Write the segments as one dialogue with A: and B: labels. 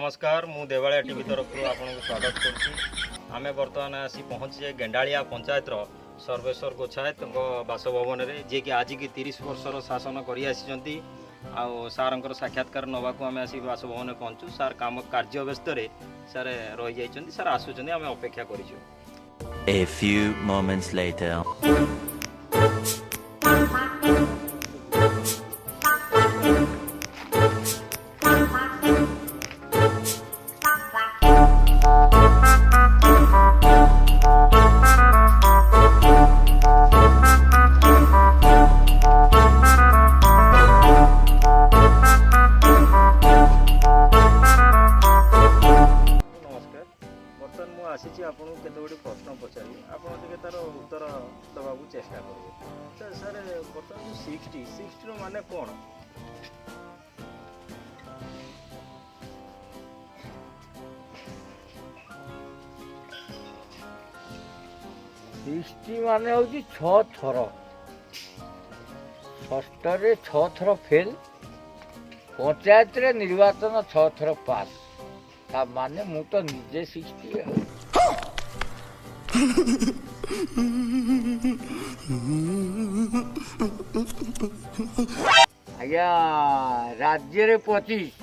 A: नमस्कार मु देवालिया टीवी तरफ आपको स्वागत करुँ बर्तमान आसी पहुँचे गेंडालिया पंचायत सर्वेश्वर गोछायत बासभवन में जी कि आज की 30 वर्षर शासन कर सार साक्षात्कार नवाक आम आसी बासभवन में पहुँचू सार काम कार्य व्यस्त सार रही जाइए सार आसुच्च आम अपेक्षा करूँ।
B: A few moments later.
A: आसी आपको केतोटी प्रश्न पचारि आपड़ तार उत्तर दवा चेष्टा करेंगे। सर बर्तमान 60 माने कौन?
C: माने होची 6 थर षष्ठ 6 थर फेल पंचायत रे निर्वाचन 6 थर पास ता माने मु तो निजे 60 आज्ञा राज्य रे 25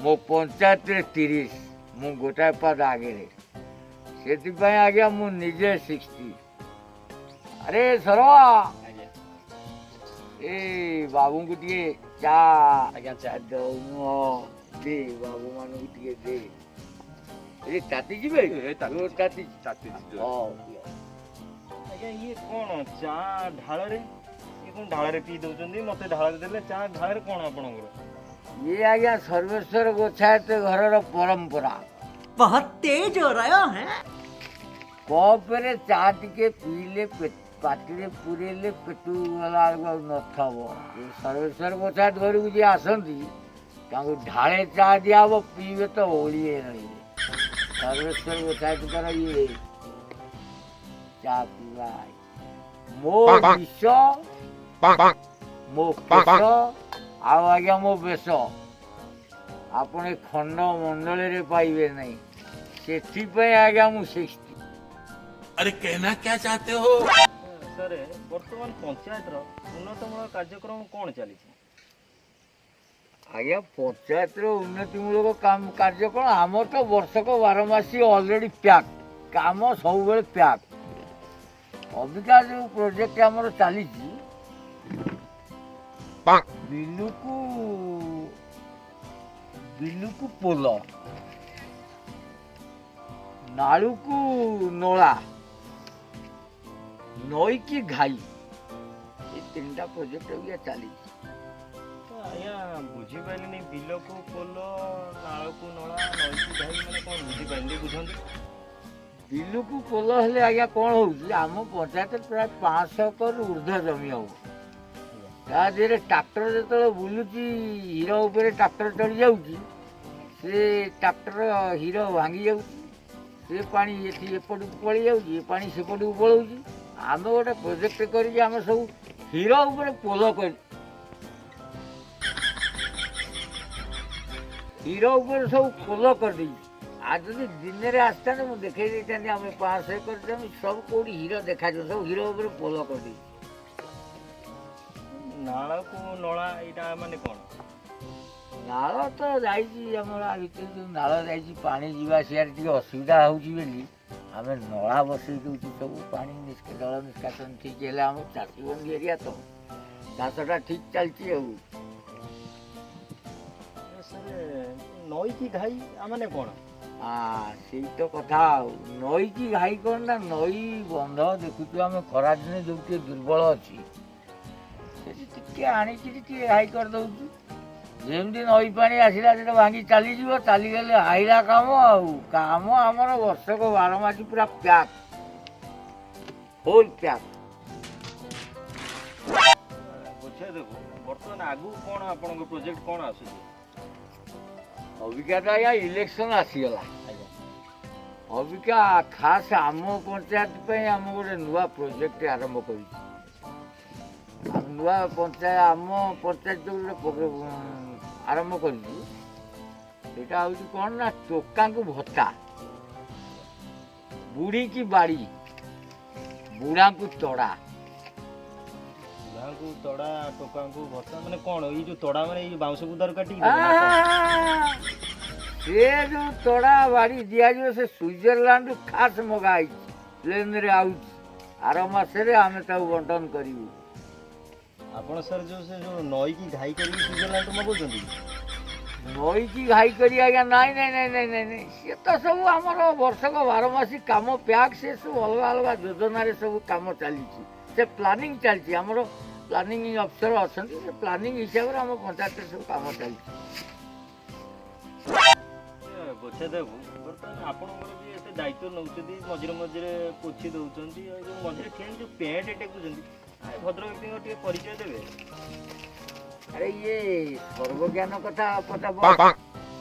C: मो पंचायत रे 30 मु गोटाए पद आगे से आज्ञा मु निजे 60। अरे सरवा ए बाबू को टे चा आज्ञा चा दौनु दे बाबू मान को टे दे ए ताती जी बे ताती
A: आज्ञा ये कौन चा ढाल रे ये कौन ढाल रे पी दउचंदी मते ढाल देले चा ढाल रे कौन आपनकर?
C: ये आज्ञा सर्वेश्वर गोछायत घर परंपरा
D: बहुत तेज हो रहा है।
C: कप रे चा टिके पीले पाटिरे पुरेले पेटू गला न थबो सर्वेश्वर गोछायत घर को जे आसंती तांको ढाले चा दिया पीबे तो ओलिए रही सर्वेश्वर गोछायत कर ये चा पीवा मो विष मो केश आउ आज्ञा मो बेश आपने खंड मंडल रे पाइबे नहीं से आज्ञा मु 60।
B: अरे कहना क्या चाहते हो?
A: सर वर्तमान पंचायत उन्नतमूलक कार्यक्रम कौन चली?
C: आज्ञा पंचायत उन्नतिमूलक काम कार्य कौन आम तो वर्षक 12 मासी ऑलरेडी पैक काम सब बेले पैक अबिका जो प्रोजेक्ट आमर चली बिलुकू पोल नालुकू नोला नई की घाई ये 3टा प्रोजेक्ट भी चली
A: आज्ञा बुझी पारे बिल को पोल नाल को नला नई की घाई मैंने कौन बुझी पारे बुझे
C: बिलुकू पोल हेले आज्ञा कौन होउची आम पंचायत प्राय 500 एकर ऊर्ध्व जमी हो तादेरे ट्रैक्टर जो बुलूची हीरो ऊपर ट्रैक्टर चढ़ी जाऊँगी से ट्रैक्टर हीरो भांगी जाऊँगी से पानी एपट को पड़ जाऊँगी पानी सेपट को पलाऊँगी आम गोटे प्रोजेक्ट कर सब हीरो ऊपर पोल कर हीरो ऊपर सब पोल कर दी आज जब दिन में आसता मुझे देखे देते आम 500 एकर सब कौटी हीरो देखा सब हीरो ऊपर पोल कर दी
A: नाल को नला यहाँ माने कौन?
C: नाल तो जामर भर जो नाल जा पानी जावा सियार टी असुविधा होमें नला बसई दूँ सब पानी जल निष्कासन ठीक है आम चाषी बंदी एरिया तो चाषटा ठीक चलती
A: नई की घाई माने कौन?
C: हाँ से तो कथा नई की घाई कौन ना नई बंध देखु आम खरा दिन जो दुर्बल अच्छी हाई कर दउछु जेमती नई पानी आसला से भांगी चली चलीगले हाइला काम आमर वर्षक 12 मास पूरा पैक फुल पैक।
A: देखो बर्तमान आगु कौन आपन प्रोजेक्ट कौन आसु?
C: अबिका तो आज्ञा इलेक्शन आसीगला अबिका खास आम पंचायत आम गोटे नुआ प्रोजेक्ट आरंभ कर नुआ पंचायत आम पंचायत जो आरंभ कर ସେଟା ହଉଛି କ'ଣ ନା ଟୋକାଙ୍କୁ ଭତ୍ତା, ବୁଢ଼ୀକି ବାଡ଼ି, ବୁଢ଼ାଙ୍କୁ ତଡ଼ା।
A: ବୁଢ଼ାଙ୍କୁ ତଡ଼ା, ଟୋକାଙ୍କୁ ଭତ୍ତା ମାନେ କ'ଣ? ଏଇ ଯୋଉ ତଡ଼ା ମାନେ ଏଇ ବାଉଁଶ ବୁଦାରୁ କାଟିକି
C: ସେ ଯୋଉ ତଡ଼ା ବାଡ଼ି ଦିଆଯିବ ସେ ସୁଇଜରଲ୍ୟାଣ୍ଡରୁ ଖାସ୍ ମଗା ହେଇଛି, ପ୍ଲେନ୍ରେ ଆଉଛି। ଆର ମାସରେ ଆମେ ତାକୁ ବଣ୍ଟନ କରିବୁ।
A: ଆପଣ ସାର୍ ଯୋଉ ସେ ଯୋଉ ନଈକି ଘାଇ କରିକି ସୁଇଜରଲ୍ୟାଣ୍ଡରୁ ମଗାଉଛନ୍ତି?
C: ନଈକି ଘାଇ କରି ଆଜ୍ଞା ନାଇଁ ନାଇଁ ନାଇଁ ନାଇଁ ନାଇଁ ନାଇଁ, ସିଏ ତ ସବୁ ଆମର ବର୍ଷକ 12 ମାସି କାମ ପ୍ୟାକ୍, ସେ ସବୁ ଅଲଗା ଅଲଗା ଯୋଜନାରେ ସବୁ କାମ ଚାଲିଛି। ସେ ପ୍ଲାନିଂ ଚାଲିଛି, ଆମର ପ୍ଲାନିଂ ଅଫିସର ଅଛନ୍ତି, ସେ ପ୍ଲାନିଂ ହିସାବରେ ଆମ ପଞ୍ଚାୟତରେ ସବୁ କାମ ଚାଲିଛି।
A: ଗୋଛା ଦେବୁ ବର୍ତ୍ତମାନ ଆପଣଙ୍କର ବି ଏତେ ଦାୟିତ୍ୱ ନେଉଛନ୍ତି, ମଝିରେ ମଝିରେ ପୋଛି ଦେଉଛନ୍ତି, ଆଉ ଯୋଉ ମଝିରେ ଠିଆ ଯୋଉ ପ୍ୟାଣ୍ଟ ଟେକୁଛନ୍ତି, ଭଦ୍ର ବ୍ୟକ୍ତିଙ୍କ ଟିକେ ପରିଚୟ ଦେବେ?
C: ଆରେ ଇଏ ସର୍ବଜ୍ଞାନ କଥା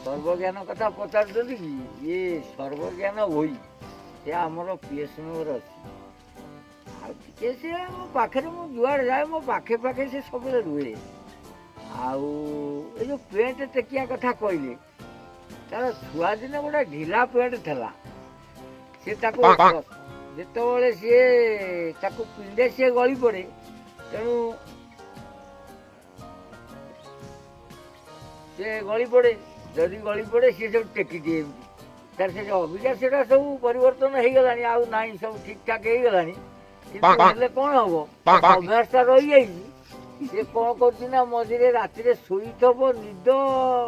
C: ସର୍ବଜ୍ଞାନ କଥା ପଚାରୁଛନ୍ତି କି? ଇଏ ସର୍ବଜ୍ଞାନ ଭୋଇ, ସେ ଆମର ପିଏସ୍ ମେମ୍ବର ଅଛି। ଆଉ ଟିକେ ସେ ମୋ ପାଖରେ, ମୁଁ ଯୁଆଡ଼େ ଯାଏ ମୋ ପାଖେ ପାଖେ ସେ ସବୁବେଳେ ରୁହେ। ଆଉ ଏ ଯୋଉ ପ୍ୟାଣ୍ଟ ଟେକିଆ କଥା କହିଲେ, ତାର ଛୁଆଦିନେ ଗୋଟେ ଢିଲା ପ୍ୟାଣ୍ଟ ଥିଲା। ସେ ତାକୁ ଯେତେବେଳେ ସିଏ ତାକୁ ପିନ୍ଧେ ସିଏ ଗଳି ପଡ଼େ, ତେଣୁ ସେ ଗଳି ପଡ଼େ। ଯଦି ଗଳି ପଡ଼େ ସିଏ ସବୁ ଟେକି ଦିଏ ଏମିତି। ତାର ସେ ଯୋଉ ଅଭିଜ୍ଞା ସେଟା ସବୁ ପରିବର୍ତ୍ତନ ହେଇଗଲାଣି, ଆଉ ନାହିଁ, ସବୁ ଠିକ୍ ଠାକ୍ ହେଇଗଲାଣି। କିନ୍ତୁ ହେଲେ କ'ଣ ହବ, ଅଭ୍ୟାସଟା ରହିଯାଇଛି। ସେ କ'ଣ କରୁଛି ନା ମଝିରେ ରାତିରେ ଶୋଇଥିବ, ନିଦ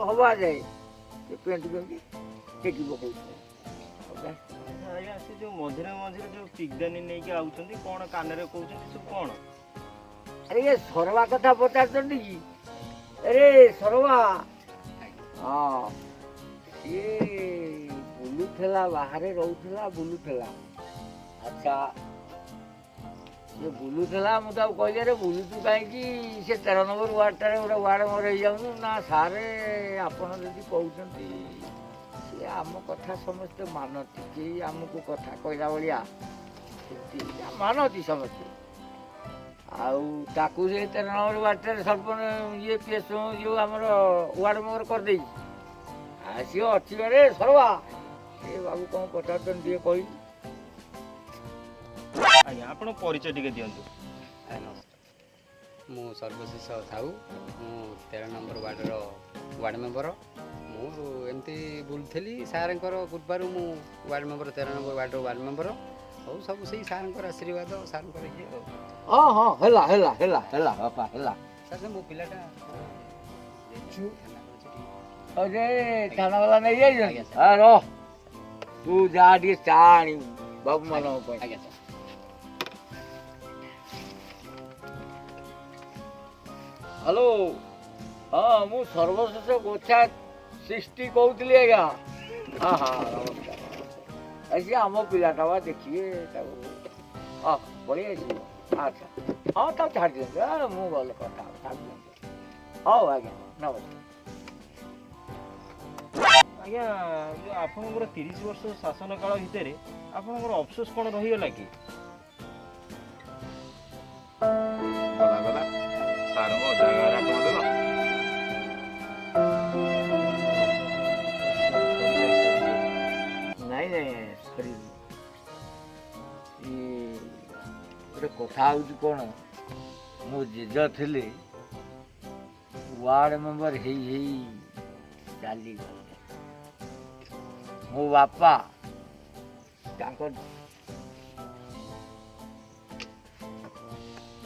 C: ହବା ଯାଏ ସେ ପେଣ୍ଟ ପିନ୍ଧି ଟେକି ପକଉଛି।
A: ଆଜ୍ଞା ସେ ଯୋଉ ମଝିରେ ମଝିରେ ଯୋଉ ପିକଦାନୀ ନେଇକି ଆଉଛନ୍ତି, କ'ଣ କାନରେ କହୁଛନ୍ତି ସବୁ କ'ଣ?
C: ଆରେ ଇଏ ସରବା କଥା ପଚାରୁଛନ୍ତି କି? ଆରେ ସରବା, ହଁ, ସିଏ ବୁଲୁଥିଲା, ବାହାରେ ରହୁଥିଲା, ବୁଲୁଥିଲା। ଆଚ୍ଛା, ସିଏ ବୁଲୁଥିଲା, ମୁଁ ତାକୁ କହିଲି ଆରେ ବୁଲୁଛୁ କାହିଁକି? ସେ 13 ନମ୍ବର ୱାର୍ଡଟାରେ ଗୋଟେ ୱାର୍ଡ ମୋର ହେଇଯାଉନୁ ନା? ସାରେ ଆପଣ ଯଦି କହୁଛନ୍ତି, ସିଏ ଆମ କଥା ସମସ୍ତେ ମାନନ୍ତି, କେହି ଆମକୁ କଥା କହିଲା ଭଳିଆ ମାନନ୍ତି ସମସ୍ତେ। ଆଉ ତାକୁ ସେ 13 ନମ୍ବର ୱାର୍ଡଟାରେ ସରପଞ୍ଚ ଇଏ ପିଏସ୍ ଯୋଉ ଆମର ୱାର୍ଡ ମେମ୍ବର କରିଦେଇଛି। ଆଉ ସିଏ ଅଛି ରେ ସରବା, ସେ ବାବୁ କ'ଣ ପଚାରୁଛନ୍ତି ଟିକେ କହିଲି।
A: ଆଜ୍ଞା ଆପଣ ପରିଚୟ ଟିକେ ଦିଅନ୍ତୁ।
E: ମୁଁ ସର୍ବଶେଷ ସାହୁ, ମୁଁ 13 ନମ୍ବର ୱାର୍ଡ଼ର ୱାର୍ଡ଼ ମେମ୍ବର। ମୁଁ ଏମିତି ବୁଲୁଥିଲି, ସାର୍ଙ୍କର କୃପାରୁ ମୁଁ ୱାର୍ଡ଼ ମେମ୍ବର, 13 ନମ୍ବର ୱାର୍ଡ଼ର ୱାର୍ଡ଼ ମେମ୍ବର। ହଉ ସବୁ ସେଇ ସାର୍ଙ୍କର ଆଶୀର୍ବାଦ, ସାର୍ଙ୍କର ଇଏ ଆଉ।
C: ହଁ ହଁ, ହେଲା ହେଲା ହେଲା ହେଲା ବାପା ହେଲା।
E: ସାର୍ ସେ ମୋ ପିଲାଟା
C: ଯେ ଥାନାବାଲା ନେଇଯାଇଛନ୍ତି, ରହ ତୁ ଯା ଟିକେ ଚା ଆଣିବୁ ବାବୁ ମାନଙ୍କ ପାଇଁ।
E: ଆଜ୍ଞା ସାର୍।
C: ହ୍ୟାଲୋ, ହଁ ମୁଁ ସର୍ବଶେଷ ଗୋଛା 60 କହୁଥିଲି ଆଜ୍ଞା। ହଁ ହଁ, ନମସ୍କାର। ସିଏ ଆମ ପିଲାଟା ବା, ଦେଖିବେ ତାକୁ। ହଁ ବଢ଼ିଆ ଅଛି। ଆଚ୍ଛା, ହଁ ତାକୁ ଛାଡ଼ି ଦିଅନ୍ତୁ, ମୁଁ ଗଲେ କଥା ହବ, ଛାଡ଼ି ଦିଅନ୍ତୁ। ହଉ ଆଜ୍ଞା, ନମସ୍କାର।
A: ଆଜ୍ଞା ଯୋଉ ଆପଣଙ୍କର 30 ବର୍ଷ ଶାସନ କାଳ ଭିତରେ ଆପଣଙ୍କର ଅଫସୋସ କ'ଣ ରହିଗଲା କି?
C: ନାଇଁ ନାଇଁ ସରି, ଗୋଟେ କଥା ହଉଛି କ'ଣ, ମୋ ଜେଜ ଥିଲେ ୱାର୍ଡ ମେମ୍ବର ହେଇ ହେଇ ଚାଲିଗଲେ। ମୋ ବାପା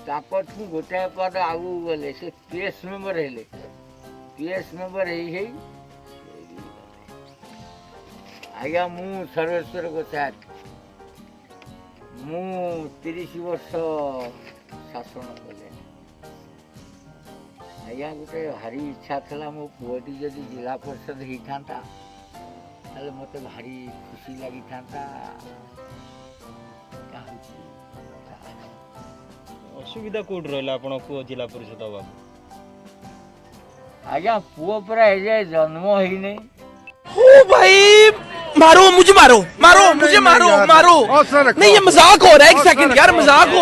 C: ତାଙ୍କଠୁ ଗୋଟାଏ ପାଦ ଆଗକୁ ଗଲେ, ସେ ପିଏସ୍ ମେମ୍ବର ହେଲେ। ପିଏସ୍ ମେମ୍ବର ହେଇ ହେଇ ଆଜ୍ଞା ମୁଁ ସର୍ବେଶ୍ୱର ଗୋସାଇ, ମୁଁ 30 ବର୍ଷ ଶାସନ କଲେ। ଆଜ୍ଞା ଗୋଟେ ଭାରି ଇଚ୍ଛା ଥିଲା ମୋ ପୁଅଟି ଯଦି ଜିଲ୍ଲା ପରିଷଦ ହେଇଥାନ୍ତା, ତାହେଲେ ମୋତେ ଭାରି ଖୁସି ଲାଗିଥାନ୍ତା।
A: ଅସୁବିଧା କୋଉଠି ରହିଲା ଆପଣ ପୁଅ ଜିଲ୍ଲା ପରିଷଦ ହବାକୁ?
C: ଆଜ୍ଞା ପୁଅ ପରା ଏଯାଏ ଜନ୍ମ ହେଇନି।
F: ओ भाई मारो मुझे, मारो मारो मुझे, मारो मारो नहीं, ये मजाक हो रहा है। 1 सेकंड यार, मजाक हो।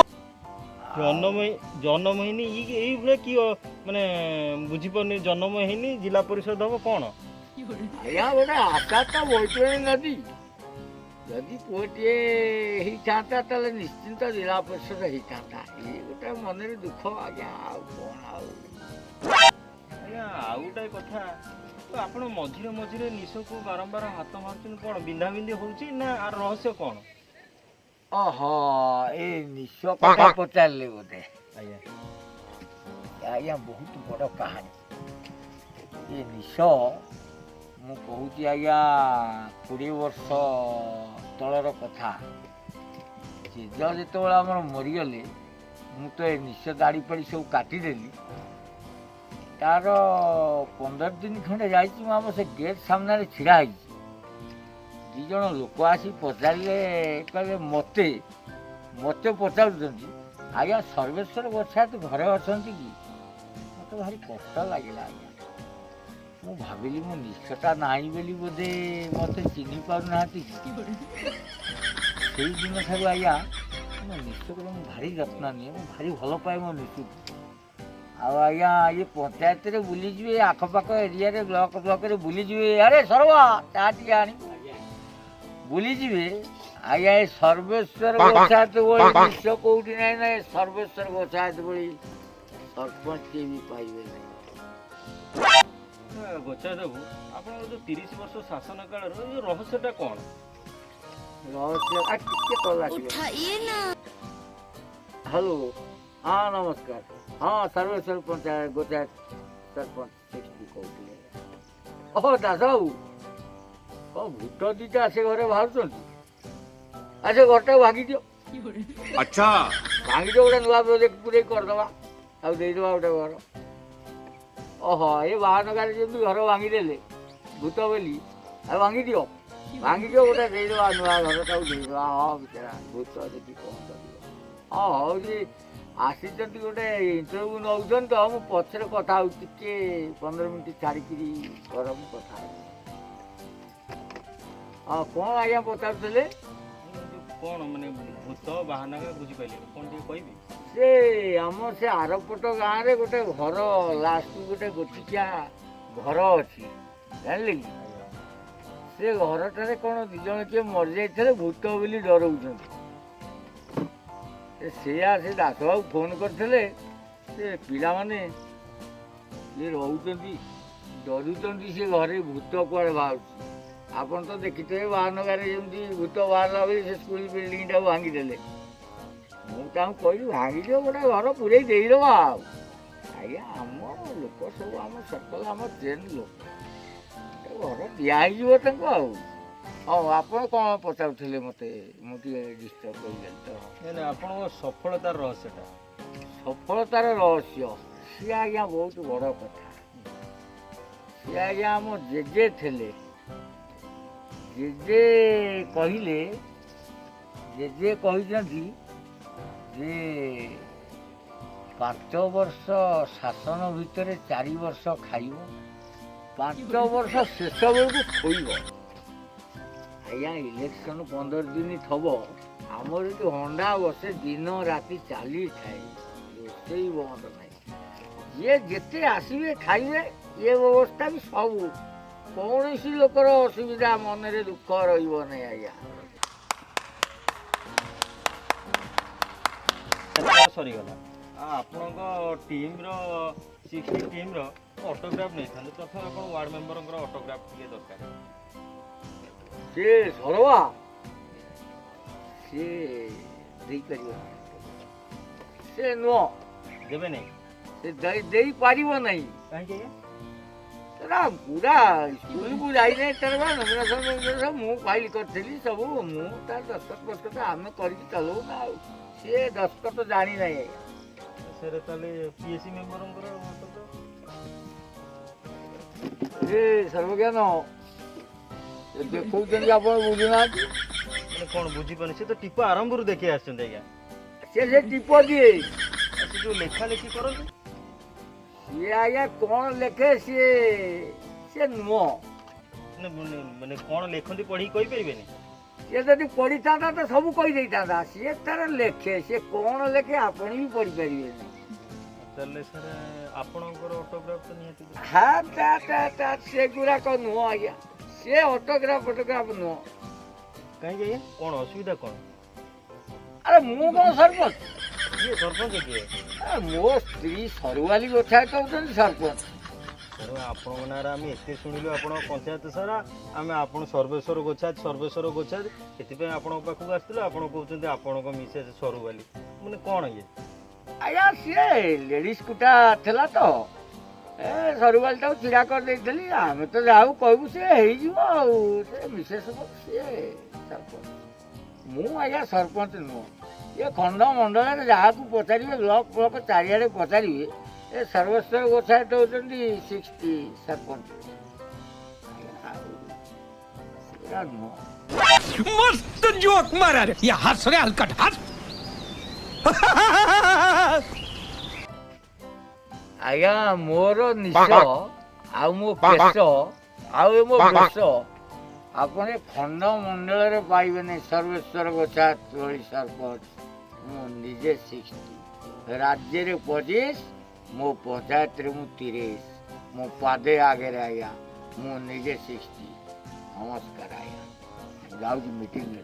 A: ଜନ୍ମ ହେଇନି ଏଇଭଳିଆ କି ମାନେ ବୁଝିପାରୁନି, ଜନ୍ମ ହେଇନି ଜିଲ୍ଲା ପରିଷଦ ହବ କ'ଣ?
C: ଆଜ୍ଞା ଗୋଟେ ଆଶା ତ ବୈତରଣୀ ନଦୀ ଯଦି ପୁଅଟିଏ ହେଇଥାନ୍ତା ତାହେଲେ ନିଶ୍ଚିନ୍ତ ଜିଲ୍ଲା ପରିଷଦ ହେଇଥାନ୍ତା। ଇଏ ଗୋଟେ ମନରେ ଦୁଃଖ ଆଜ୍ଞା, ଆଉ କ'ଣ ଆଉ।
A: ଆଜ୍ଞା ଆଉ ଗୋଟେ କଥା, ତ ଆପଣ ମଝିରେ ମଝିରେ ନିଶକୁ ବାରମ୍ବାର ହାତ ମାରୁଛନ୍ତି, କ'ଣ ବିନ୍ଧାବିନ୍ଧି ହେଉଛି ନା ଆର ରହସ୍ୟ କ'ଣ?
C: ଓହୋ, ଏଇ ନିଶ କଥା ପଚାରିଲେ ବୋଧେ।
A: ଆଜ୍ଞା
C: ଆଜ୍ଞା ବହୁତ ବଡ଼ କାହାଣୀ। ଏ ନିଶ ମୁଁ କହୁଛି ଆଜ୍ଞା 20 ବର୍ଷ ତଳର କଥା। ଜେଜ ଯେତେବେଳେ ଆମର ମରିଗଲେ ମୁଁ ତ ଏ ନିଶ ଦାଢ଼ି ପାଡ଼ି ସବୁ କାଟିଦେଲି। ତାର 15 ଦିନ ଖଣ୍ଡେ ଯାଇଛି, ମୁଁ ଆମ ସେ ଗେଟ୍ ସାମ୍ନାରେ ଛିଡ଼ା ହେଇଛି। 2 ଜଣ ଲୋକ ଆସି ପଚାରିଲେ, କହିଲେ ମୋତେ ପଚାରୁଛନ୍ତି, ଆଜ୍ଞା ସର୍ବେଶ୍ୱର ବଚ୍ଛାୟତ ଘରେ ଅଛନ୍ତି କି? ମୋତେ ଭାରି କଷ୍ଟ ଲାଗିଲା ଆଜ୍ଞା। ମୁଁ ଭାବିଲି ମୋ ନିଶଟା ନାହିଁ ବୋଲି ବୋଧେ ମୋତେ ଚିହ୍ନି ପାରୁନାହାନ୍ତି କି। ସେଇଦିନ ଠାରୁ ଆଜ୍ଞା ମୋ ନିଶକୁ ମୁଁ ଭାରି ଯତ୍ନ ନିଏ, ମୁଁ ଭାରି ଭଲ ପାଏ ମୋ ନିଶକୁ। ଆଉ ଆଜ୍ଞା ଇଏ ପଞ୍ଚାୟତରେ ବୁଲିଯିବେ, ଆଖପାଖ ଏରିଆରେ ବ୍ଲକରେ ବୁଲିଯିବେ, ଆରେ ସରବା ତା ଟିକେ ଆଣିବୁ ବୁଲିଯିବେ। ଆଜ୍ଞା ଏ ସର୍ବେଶ୍ୱର ବଚ୍ଛାୟତ ଭଳି ନିଶ କୋଉଠି ନାହିଁ ନା, ଏ ସର୍ବେଶ୍ୱର ବଚ୍ଛାୟତ ଭଳି ସରପଞ୍ଚ କିଏ ବି ପାଇବେ ନାହିଁ।
A: ବଚ୍ଛାୟତ ବାବୁ, ଆପଣଙ୍କର ଯେଉଁ 30 ବର୍ଷ ଶାସନ କାଳର ଏ ରହସ୍ୟଟା କ'ଣ?
C: ରହସ୍ୟ ଟିକେ କଲ୍ ଆସିବ। ହ୍ୟାଲୋ, ହଁ ନମସ୍କାର। ହଁ ସର୍ବେଶ୍ୱର ପଞ୍ଚାୟତ ବଚ୍ଛାୟତ ସରପଞ୍ଚ ସେଠି କହୁଥିଲେ। ଓହୋ ଦାସ ବାବୁ, କ'ଣ ଭୂତ ଦୁଇଟା ସେ ଘରେ ବାହାରୁଛନ୍ତି? ସେ ଘରଟାକୁ ଭାଙ୍ଗିଦିଅ।
B: अच्छा
C: ଭାଙ୍ଗିଦିଅ, ଗୋଟେ ନୂଆ ପ୍ରୋଜେକ୍ଟ ପୁରେଇ କରିଦେବା, ଆଉ ଦେଇଦେବା ଗୋଟେ ଘର। ଓହୋ, ଏ ବାହାନ ଗାଡ଼ି ଯେମିତି ଘର ଭାଙ୍ଗିଦେଲେ ଭୂତ ବୋଲି, ଆଉ ଭାଙ୍ଗିଦିଅ ଗୋଟେ ଦେଇଦେବା, ନୂଆ ଘରଟାକୁ ଦେଇଦେବା। ହଁ ବିଚାରା ଭୂତ ଦେଖି କ'ଣ କରିବ। ହଁ ହଉଛି, ଆସିଛନ୍ତି ଗୋଟେ ଇଣ୍ଟରଭ୍ୟୁ ନେଉଛନ୍ତି ତ, ମୁଁ ପଛରେ କଥା ହେଉଛି, ଟିକେ 15 ମିନିଟ୍ ଛାଡ଼ିକିରି ଘର ମୁଁ କଥା ହେଉଛି। ହଁ କ'ଣ ଆଜ୍ଞା ପଚାରୁଥିଲେ?
A: କ'ଣ ମାନେ ଭୂତ ବାହାନା ବୁଝିପାରିଲେ, କ'ଣ ଟିକେ କହିବି?
C: ସେ ଆମ ସେ ଆରପଟ ଗାଁରେ ଗୋଟେ ଘର, ଲାଷ୍ଟକୁ ଗୋଟେ ଗୋଟିକିଆ ଘର ଅଛି, ଜାଣିଲେ କି? ସେ ଘରଟାରେ କ'ଣ 2 ଜଣ କିଏ ମରିଯାଇଥିଲେ, ଭୂତ ବୋଲି ଡରଉଛନ୍ତି। ସେଇଆ ସେ ଦାସବାବୁ ଫୋନ୍ କରିଥିଲେ, ସେ ପିଲାମାନେ ଇଏ ରହୁଛନ୍ତି ଡରୁଛନ୍ତି, ସେ ଘରେ ଭୂତ କୁଆଡ଼େ ବାହାରୁଛି। ଆପଣ ତ ଦେଖିଥିବେ ବାହାନ ଗାଁରେ ଯେମିତି ଭୂତ ବାହାରିଲା ବୋଲି ସେ ସ୍କୁଲ ବିଲ୍ଡିଂଟାକୁ ଭାଙ୍ଗିଦେଲେ। ମୁଁ ତାଙ୍କୁ କହିଲି ଭାଙ୍ଗିଦିଅ, ଗୋଟେ ଘର ପୁରେଇ ଦେଇଦେବା। ଆଉ ଆଜ୍ଞା ଆମ ଲୋକ ସବୁ, ଆମ ସର୍କଲ, ଆମ ଟ୍ରେନ୍ ଲୋକ, ଘର ଦିଆହେଇଯିବ ତାଙ୍କୁ। ଆଉ ହଉ, ଆପଣ କ'ଣ ପଚାରୁଥିଲେ ମୋତେ? ମୁଁ ଟିକେ ଡିଷ୍ଟର୍ବ କରିଦେଲି ତ।
A: ନାଇଁ ଆପଣଙ୍କ ସଫଳତାର ରହସ୍ୟଟା?
C: ସଫଳତାର ରହସ୍ୟ ସିଏ ଆଜ୍ଞା ବହୁତ ବଡ଼ କଥା। ସିଏ ଆଜ୍ଞା ଆମ ଜେଜେ ଥିଲେ। ଜେଜେ କହିଛନ୍ତି ଯେ 5 ବର୍ଷ ଶାସନ ଭିତରେ 4 ବର୍ଷ ଖାଇବ, 5 ବର୍ଷ ଶେଷ ବେଳକୁ ଶୋଇବ। ଆଜ୍ଞା ଇଲେକ୍ସନ୍ 15 ଦିନ ଥବ, ଆମର ଏଠି ହଣ୍ଡା ବସେ, ଦିନ ରାତି ଚାଲିଥାଏ, ରୋଷେଇ ବନ୍ଦ ନାହିଁ। ଯିଏ ଯେତେ ଆସିବେ ଖାଇବେ, ଏ ବ୍ୟବସ୍ଥା ବି ସବୁ, କୌଣସି ଲୋକର ଅସୁବିଧା ମନରେ ଦୁଃଖ ରହିବ ନାହିଁ ଆଜ୍ଞା।
A: ସରିଗଲା, ଆପଣଙ୍କ ଟିମ୍ର 60 ଟିମ୍ର ଅଟୋଗ୍ରାଫ୍ ନେଇଥାନ୍ତେ। ପ୍ରଥମେ ଆପଣ ୱାର୍ଡ଼ ମେମ୍ବରଙ୍କର ଅଟୋଗ୍ରାଫ୍ ଟିକେ ଦରକାର।
C: ସେ ସରବା ସିଏ ଦେଇପାରିବ, ସେ ନୁହଁ,
A: ଦେବେ ନାହିଁ?
C: ସେ ଦେଇପାରିବ ନାହିଁ।
A: କାହିଁକି ଆଜ୍ଞା?
C: ତାର ପୁରା ସ୍କୁଲକୁ ଯାଇନାହିଁ, ତାର ବା ନମିନେସନ୍ ମୁଁ ଫାଇଲ୍ କରିଥିଲି ସବୁ, ମୁଁ ତାର ଦସ୍ତଖତ ଆମେ କରିକି ଚଲଉ ନା। ଆଉ ସିଏ ଦସ୍ତଖତ ଜାଣିନାହିଁ ଆଜ୍ଞା।
A: ସେରେ ତାହେଲେ PSC ମେମ୍ବରଙ୍କର
C: ଏ ସର୍ବଜ୍ଞାନ ଦେଖଉଛନ୍ତି, ଆପଣ ବୁଝୁନାହାନ୍ତି।
A: ମାନେ କ'ଣ ବୁଝିପାରୁନି? ସେ ତ ଟିପ ଆରମ୍ଭରୁ ଦେଖି ଆସିଛନ୍ତି ଆଜ୍ଞା।
C: ସେ ଟିପ ଦିଏ,
A: ସେ ଯେଉଁ ଲେଖାଲେଖି କରନ୍ତି,
C: ସିଏ ଆଜ୍ଞା କ'ଣ ଲେଖେ, ସିଏ ନୁହଁ।
A: ମାନେ କ'ଣ ଲେଖନ୍ତି ପଢ଼ିକି କହିପାରିବେନି?
C: ସିଏ ଯଦି ପଢ଼ିଥାନ୍ତା ତ ସବୁ କହିଦେଇଥାନ୍ତା। ସିଏ ତାର ଲେଖେ, ସିଏ କ'ଣ ଲେଖେ ଆପଣ ବି ପଢ଼ିପାରିବେନି।
A: ତ ତାହେଲେ ସାର୍ ଆପଣଙ୍କର ଅଟୋଗ୍ରାଫ ତ ନିହାତି
C: ସେଗୁଡ଼ାକ ନୁହଁ ଆଜ୍ଞା, ସେ ଅଟୋଗ୍ରାଫ ନୁହଁ।
A: କାହିଁକି ଆଜ୍ଞା କ'ଣ ଅସୁବିଧା କ'ଣ?
C: ଆରେ ମୁଁ କ'ଣ ସରପଞ୍ଚ?
A: କିଏ ସରପଞ୍ଚ କିଏ?
C: ମୋ ସ୍ତ୍ରୀ ସରୁବାଲି ଗୋଛାୟତ ହେଉଛନ୍ତି ସରପଞ୍ଚ।
A: ତେଣୁ ଆପଣଙ୍କ ନାଁରେ ଆମେ ଏତେ ଶୁଣିଲୁ ଆପଣଙ୍କ ପଞ୍ଚାୟତ ସାରା, ଆମେ ଆପଣ ସର୍ବେଶ୍ୱର ଗୋଛାୟତ ଏଥିପାଇଁ ଆପଣଙ୍କ ପାଖକୁ ଆସିଥିଲୁ। ଆପଣ କହୁଛନ୍ତି ଆପଣଙ୍କ ମିସେସ୍ ସରୁବାଲି, ମାନେ କ'ଣ ଇଏ?
C: ଆଜ୍ଞା ସିଏ ଲେଡ଼ିଜ୍ କୁଟା ଥିଲା ତ, ଏ ସରୁବାଲିଟାକୁ ଛିଡ଼ା କରିଦେଇଥିଲି। ଆମେ ତ ଯାହାକୁ କହିବୁ ସିଏ ହେଇଯିବ ଆଉ, ସେ ବିଶେଷ ସିଏ ସରପଞ୍ଚ। ମୁଁ ଆଜ୍ଞା ସରପଞ୍ଚ ନୁହଁ। ଏ ଖଣ୍ଡମଣ୍ଡଳରେ ଯାହାକୁ ପଚାରିବେ, ବ୍ଲକ ଚାରିଆଡ଼େ ପଚାରିବେ, ଏ ସର୍ବେଶ୍ୱର ଗୋଛାୟତ ହେଉଛନ୍ତି 60 ସରପଞ୍ଚ। ସେଗୁଡ଼ା ନୁହଁ।
F: मस्त जोक मारा रे ये हंस रे हलकट हंस
C: ଆଜ୍ଞା ମୋର ନିଶ ଆଉ ମୋ କେଶ ଆଉ ଏ ମୋ ବେଶ ଆପଣ ଏ ଖଣ୍ଡମଣ୍ଡଳରେ ପାଇବେନି ସର୍ବେଶ୍ୱର ଗୋଛାୟତ ଭଳି ସରପଞ୍ଚ। ମୁଁ ନିଜେ 60, ରାଜ୍ୟରେ 25, ମୋ ପଞ୍ଚାୟତରେ ମୁଁ 30, ମୋ ପାଦେ ଆଗରେ ଆଜ୍ଞା ମୁଁ ନିଜେ 60। ନମସ୍କାର ଆଜ୍ଞା, ଯାଉଛି ମିଟିଂରେ।